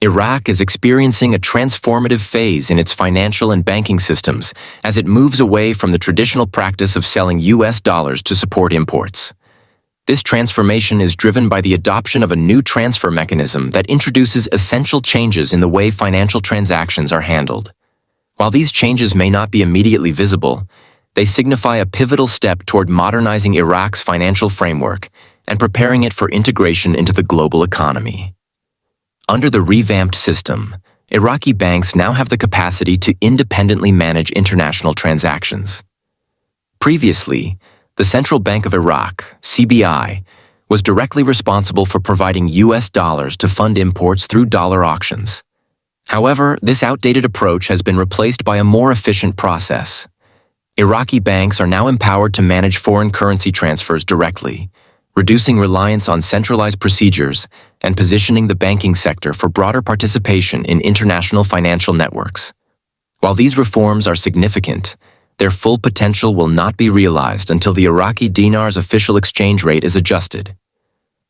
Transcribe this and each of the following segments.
Iraq is experiencing a transformative phase in its financial and banking systems as it moves away from the traditional practice of selling US dollars to support imports. This transformation is driven by the adoption of a new transfer mechanism that introduces essential changes in the way financial transactions are handled. While these changes may not be immediately visible, they signify a pivotal step toward modernizing Iraq's financial framework and preparing it for integration into the global economy. Under the revamped system, Iraqi banks now have the capacity to independently manage international transactions. Previously, the Central Bank of Iraq, CBI, was directly responsible for providing US dollars to fund imports through dollar auctions. However, this outdated approach has been replaced by a more efficient process. Iraqi banks are now empowered to manage foreign currency transfers directly, reducing reliance on centralized procedures and positioning the banking sector for broader participation in international financial networks. While these reforms are significant, their full potential will not be realized until the Iraqi dinar's official exchange rate is adjusted.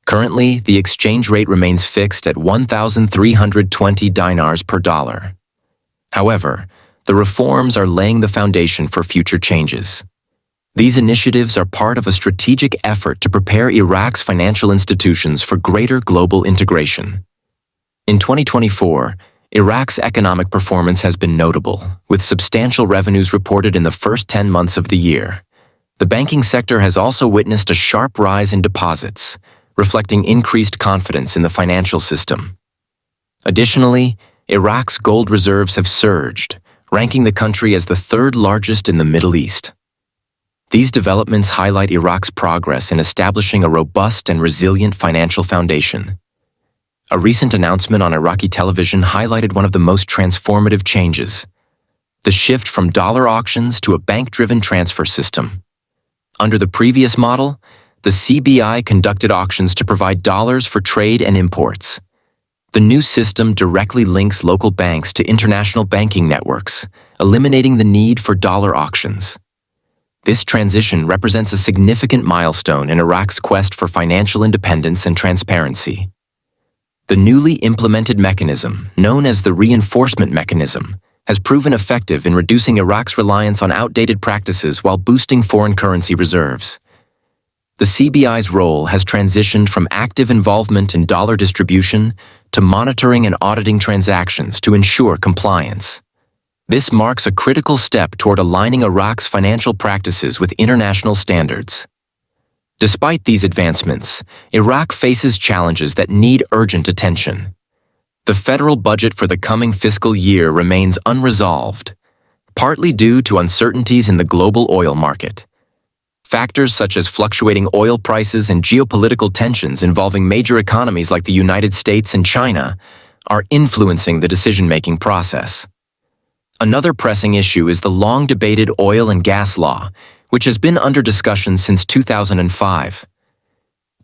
Currently, the exchange rate remains fixed at 1,320 dinars per dollar. However, the reforms are laying the foundation for future changes. These initiatives are part of a strategic effort to prepare Iraq's financial institutions for greater global integration. In 2024, Iraq's economic performance has been notable, with substantial revenues reported in the first 10 months of the year. The banking sector has also witnessed a sharp rise in deposits, reflecting increased confidence in the financial system. Additionally, Iraq's gold reserves have surged, ranking the country as the third largest in the Middle East. These developments highlight Iraq's progress in establishing a robust and resilient financial foundation. A recent announcement on Iraqi television highlighted one of the most transformative changes: the shift from dollar auctions to a bank-driven transfer system. Under the previous model, the CBI conducted auctions to provide dollars for trade and imports. The new system directly links local banks to international banking networks, eliminating the need for dollar auctions. This transition represents a significant milestone in Iraq's quest for financial independence and transparency. The newly implemented mechanism, known as the reinforcement mechanism, has proven effective in reducing Iraq's reliance on outdated practices while boosting foreign currency reserves. The CBI's role has transitioned from active involvement in dollar distribution to monitoring and auditing transactions to ensure compliance. This marks a critical step toward aligning Iraq's financial practices with international standards. Despite these advancements, Iraq faces challenges that need urgent attention. The federal budget for the coming fiscal year remains unresolved, partly due to uncertainties in the global oil market. Factors such as fluctuating oil prices and geopolitical tensions involving major economies like the United States and China are influencing the decision-making process. Another pressing issue is the long-debated oil and gas law, which has been under discussion since 2005.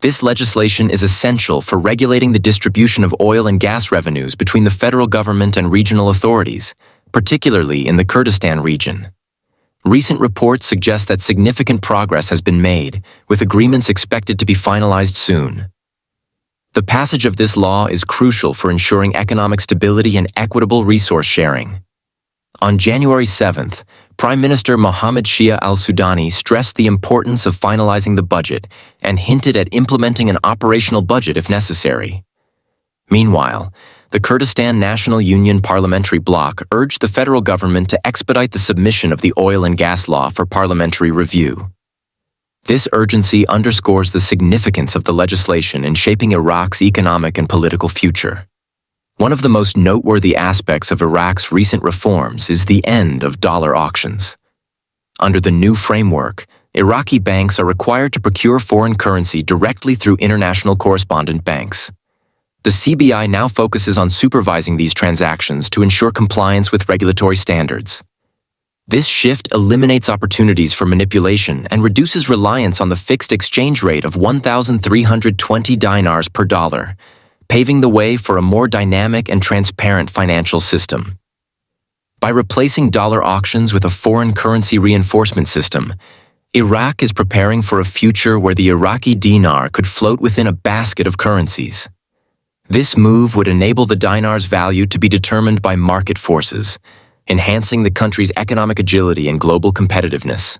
This legislation is essential for regulating the distribution of oil and gas revenues between the federal government and regional authorities, particularly in the Kurdistan region. Recent reports suggest that significant progress has been made, with agreements expected to be finalized soon. The passage of this law is crucial for ensuring economic stability and equitable resource sharing. On January 7th, Prime Minister Mohammed Shia al-Sudani stressed the importance of finalizing the budget and hinted at implementing an operational budget if necessary. Meanwhile, the Kurdistan National Union Parliamentary Bloc urged the federal government to expedite the submission of the oil and gas law for parliamentary review. This urgency underscores the significance of the legislation in shaping Iraq's economic and political future. One of the most noteworthy aspects of Iraq's recent reforms is the end of dollar auctions. Under the new framework, Iraqi banks are required to procure foreign currency directly through international correspondent banks. The CBI now focuses on supervising these transactions to ensure compliance with regulatory standards. This shift eliminates opportunities for manipulation and reduces reliance on the fixed exchange rate of 1,320 dinars per dollar, paving the way for a more dynamic and transparent financial system. By replacing dollar auctions with a foreign currency reinforcement system, Iraq is preparing for a future where the Iraqi dinar could float within a basket of currencies. This move would enable the dinar's value to be determined by market forces, enhancing the country's economic agility and global competitiveness.